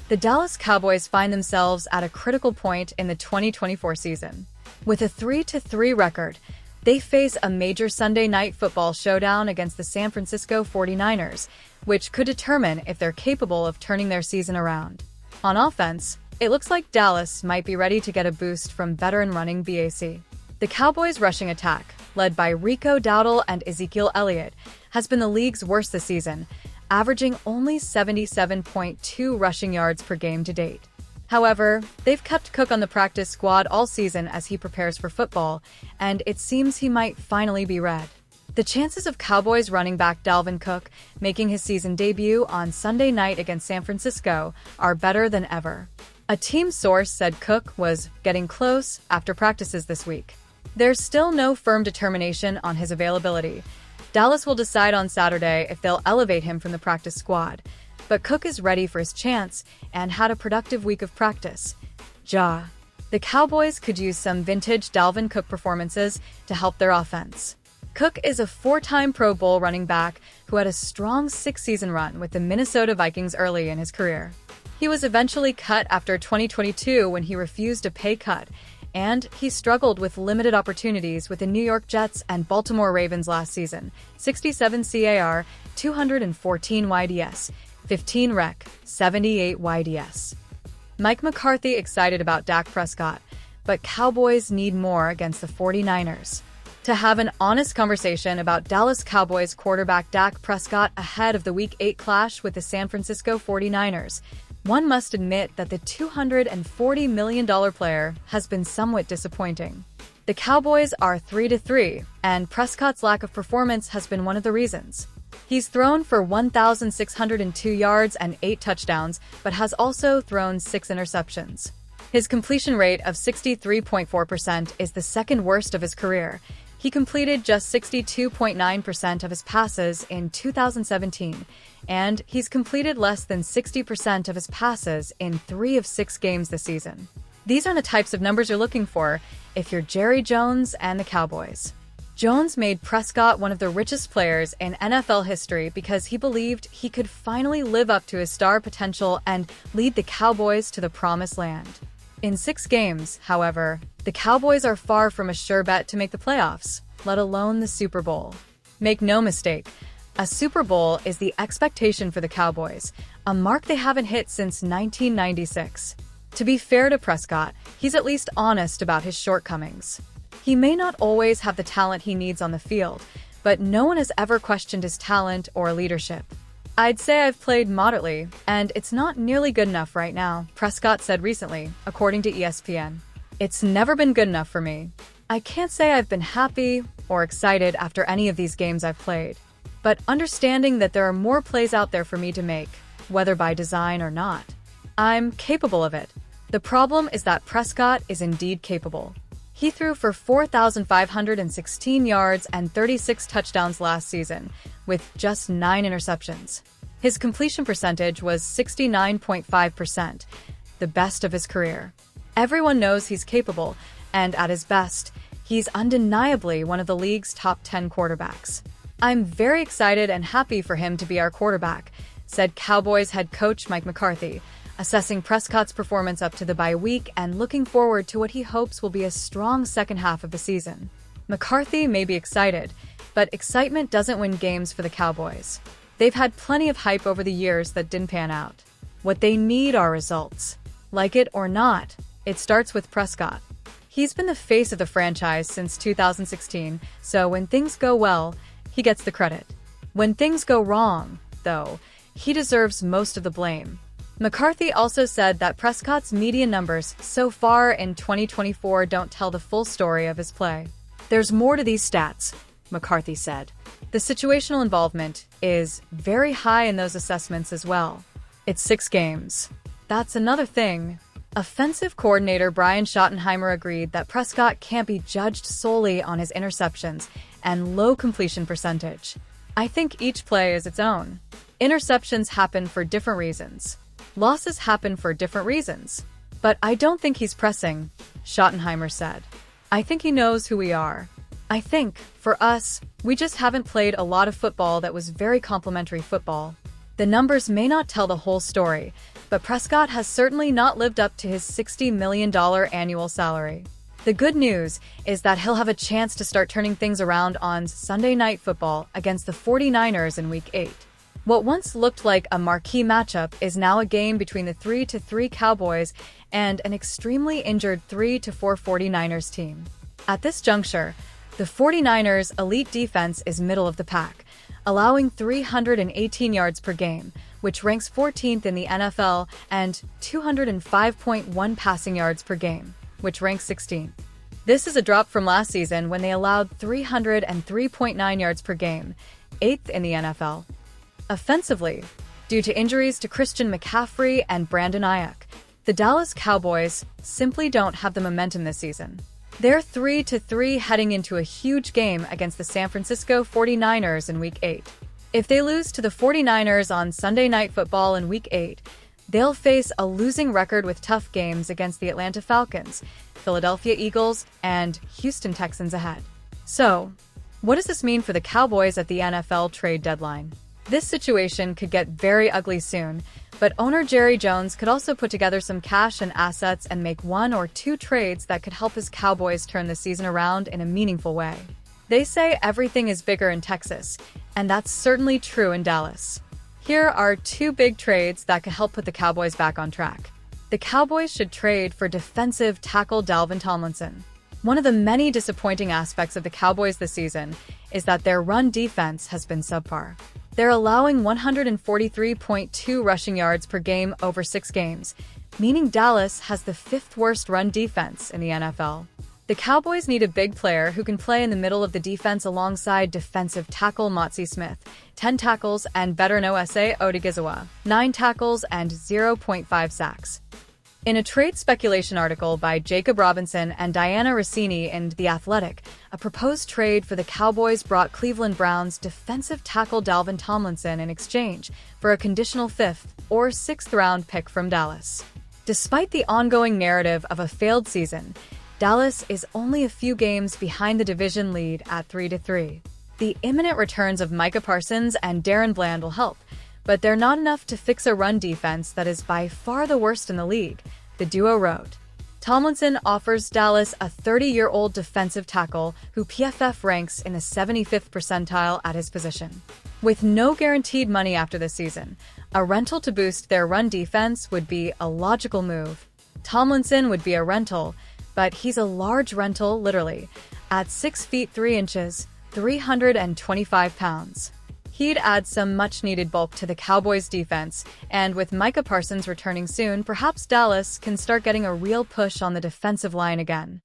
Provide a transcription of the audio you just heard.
The Dallas Cowboys find themselves at a critical point in the 2024 season. With a 3-3 record, they face a major Sunday night football showdown against the San Francisco 49ers, which could determine if they're capable of turning their season around. On offense, it looks like Dallas might be ready to get a boost from veteran running back. The Cowboys' rushing attack, led by Rico Dowdle and Ezekiel Elliott, has been the league's worst this season, averaging only 77.2 rushing yards per game to date. However, they've kept Cook on the practice squad all season as he prepares for football, and it seems he might finally be read. The chances of Cowboys running back Dalvin Cook making his season debut on Sunday night against San Francisco are better than ever. A team source said Cook was getting close after practices this week. There's still no firm determination on his availability. Dallas will decide on Saturday if they'll elevate him from the practice squad, but Cook is ready for his chance and had a productive week of practice. The Cowboys could use some vintage Dalvin Cook performances to help their offense. Cook is a four-time Pro Bowl running back who had a strong six-season run with the Minnesota Vikings early in his career. He was eventually cut after 2022 when he refused a pay cut, and he struggled with limited opportunities with the New York Jets and Baltimore Ravens last season. 67 CAR, 214 YDS, 15 rec, 78 YDS. Mike McCarthy excited about Dak Prescott, but Cowboys need more against the 49ers. To have an honest conversation about Dallas Cowboys quarterback Dak Prescott ahead of the Week 8 clash with the San Francisco 49ers, one must admit that the $240 million player has been somewhat disappointing. The Cowboys are 3-3, and Prescott's lack of performance has been one of the reasons. He's thrown for 1,602 yards and 8 touchdowns, but has also thrown 6 interceptions. His completion rate of 63.4% is the second worst of his career. He completed just 62.9% of his passes in 2017, and he's completed less than 60% of his passes in 3 of 6 games this season. These are the types of numbers you're looking for if you're Jerry Jones and the Cowboys. Jones made Prescott one of the richest players in NFL history because he believed he could finally live up to his star potential and lead the Cowboys to the promised land. In 6 games, however, the Cowboys are far from a sure bet to make the playoffs, let alone the Super Bowl. Make no mistake, a Super Bowl is the expectation for the Cowboys, a mark they haven't hit since 1996. To be fair to Prescott, he's at least honest about his shortcomings. He may not always have the talent he needs on the field, but no one has ever questioned his talent or leadership. "I'd say I've played moderately, and it's not nearly good enough right now," Prescott said recently, according to ESPN. "It's never been good enough for me. I can't say I've been happy or excited after any of these games I've played, but understanding that there are more plays out there for me to make, whether by design or not. I'm capable of it." The problem is that Prescott is indeed capable. He threw for 4,516 yards and 36 touchdowns last season, with just 9 interceptions. His completion percentage was 69.5%, the best of his career. Everyone knows he's capable, and at his best, he's undeniably one of the league's top 10 quarterbacks. "I'm very excited and happy for him to be our quarterback," said Cowboys head coach Mike McCarthy, assessing Prescott's performance up to the bye week and looking forward to what he hopes will be a strong second half of the season. McCarthy may be excited, but excitement doesn't win games for the Cowboys. They've had plenty of hype over the years that didn't pan out. What they need are results. Like it or not, it starts with Prescott. He's been the face of the franchise since 2016, so when things go well, he gets the credit. When things go wrong, though, he deserves most of the blame. McCarthy also said that Prescott's media numbers so far in 2024 don't tell the full story of his play. "There's more to these stats," McCarthy said. "The situational involvement is very high in those assessments as well. It's 6 games. That's another thing." Offensive coordinator Brian Schottenheimer agreed that Prescott can't be judged solely on his interceptions and low completion percentage. "I think each play is its own. Interceptions happen for different reasons. Losses happen for different reasons. But I don't think he's pressing," Schottenheimer said. "I think he knows who we are. I think, for us, we just haven't played a lot of football that was very complimentary football. The numbers may not tell the whole story, but Prescott has certainly not lived up to his $60 million annual salary. The good news is that he'll have a chance to start turning things around on Sunday Night Football against the 49ers in Week 8. What once looked like a marquee matchup is now a game between the 3-3 Cowboys and an extremely injured 3-4 49ers team. At this juncture, the 49ers' elite defense is middle of the pack, allowing 318 yards per game, which ranks 14th in the NFL, and 205.1 passing yards per game, which ranks 16th. This is a drop from last season when they allowed 303.9 yards per game, 8th in the NFL. Offensively, due to injuries to Christian McCaffrey and Brandon Ayuk, the Dallas Cowboys simply don't have the momentum this season. They're 3-3 heading into a huge game against the San Francisco 49ers in Week 8. If they lose to the 49ers on Sunday Night Football in Week 8, they'll face a losing record with tough games against the Atlanta Falcons, Philadelphia Eagles, and Houston Texans ahead. So, what does this mean for the Cowboys at the NFL trade deadline? This situation could get very ugly soon, but owner Jerry Jones could also put together some cash and assets and make 1 or 2 trades that could help his Cowboys turn the season around in a meaningful way. They say everything is bigger in Texas, and that's certainly true in Dallas. Here are 2 big trades that could help put the Cowboys back on track. The Cowboys should trade for defensive tackle Dalvin Tomlinson. One of the many disappointing aspects of the Cowboys this season is that their run defense has been subpar. They're allowing 143.2 rushing yards per game over 6 games, meaning Dallas has the 5th worst run defense in the NFL. The Cowboys need a big player who can play in the middle of the defense alongside defensive tackle Motzie Smith, 10 tackles, and veteran Osa Odigizua, 9 tackles and 0.5 sacks. In a trade speculation article by Jacob Robinson and Diana Rossini in The Athletic, a proposed trade for the Cowboys brought Cleveland Browns defensive tackle Dalvin Tomlinson in exchange for a conditional 5th or 6th round pick from Dallas. Despite the ongoing narrative of a failed season, Dallas is only a few games behind the division lead at 3-3. The imminent returns of Micah Parsons and Darren Bland will help, but they're not enough to fix a run defense that is by far the worst in the league, the duo wrote. Tomlinson offers Dallas a 30-year-old defensive tackle who PFF ranks in the 75th percentile at his position. With no guaranteed money after this season, a rental to boost their run defense would be a logical move. Tomlinson would be a rental, but he's a large rental, literally, at 6 feet 3 inches, 325 pounds. He'd add some much-needed bulk to the Cowboys' defense, and with Micah Parsons returning soon, perhaps Dallas can start getting a real push on the defensive line again.